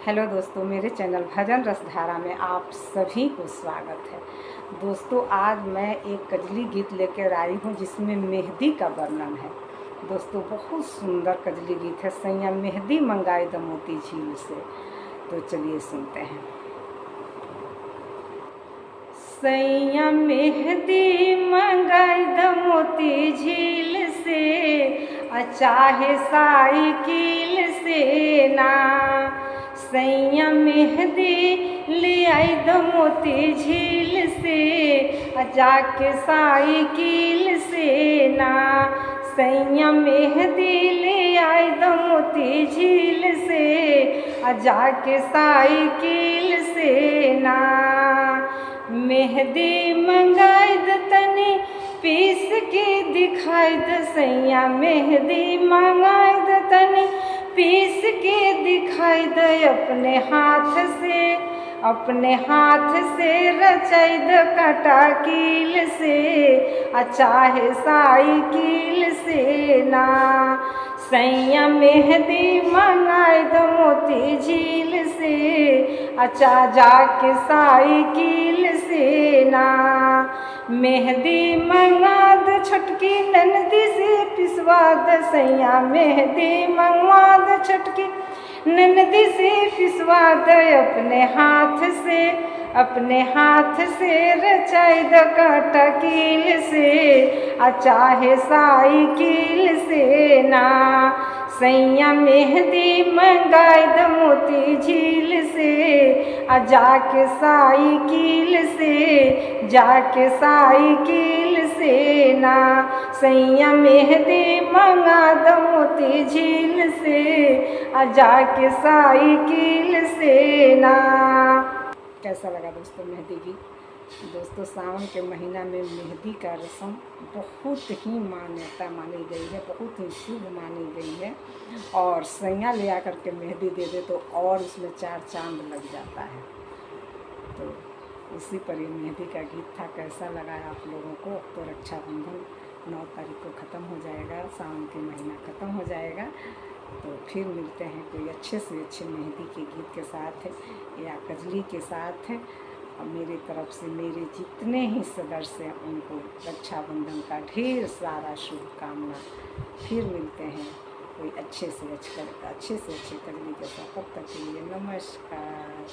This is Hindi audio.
हेलो दोस्तों, मेरे चैनल भजन रसधारा में आप सभी को स्वागत है। दोस्तों, आज मैं एक कजली गीत लेकर आई हूँ जिसमें मेहंदी का वर्णन है। दोस्तों, बहुत सुंदर कजली गीत है। सैया मेहंदी मंगाई द मोती झील से। तो चलिए सुनते हैं। सैया मेहंदी मंगाई द मोती झील से, चाहे साइकिल से ना। सैया मेहंदी ले आई द मोती झील से, जाके साइकिल से ना। सैया मेहंदी ले आई द मोती झील से, जाके साइकिल से ना। मेहंदी मंगाई द तनी पीस के दिखाई द। सैया मेहंदी मंगाई द तनी पीस के दिखाई द। अपने हाथ से रचाई द काटा कील से, चाहे साइकिल से ना। सैया मेहंदी मंगाई द मोती झील से, जाके साइकिल से ना। मेहंदी मंगा द छोटकी ननदी से पिसवा द। सैया मेहंदी मंगवा द छोटकी ननदी से पिसवा द। अपने हाथ से रचाई द काटा कील से, चाहे साइकिल से ना। सैया मेहंदी मंगाई द मोती झील से, जाके साइकिल से ना। सैया मेहंदी मंगा द मोती झील से, जाके साइकिल से ना। कैसा लगा दोस्तों मेहंदी गीत? दोस्तों, सावन के महीना में मेहंदी का रस्म बहुत ही मान्यता मानी गई है, बहुत ही शुभ मानी गई है। और सैया ले आकर के मेहंदी दे दे तो और उसमें 4 चांद लग जाता है। तो उसी पर ये मेहंदी का गीत था। कैसा लगा आप लोगों को? तो रक्षाबंधन 9 तारीख को ख़त्म हो जाएगा, सावन के महीना ख़त्म हो जाएगा। तो फिर मिलते हैं कोई अच्छे से अच्छे मेहंदी के गीत के साथ या कजली के साथ। और मेरी तरफ से मेरे जितने ही सदस्य हैं उनको रक्षाबंधन का ढेर सारा शुभकामना। फिर मिलते हैं कोई अच्छे से अच्छे कजली के साथ। तब तक के लिए नमस्कार।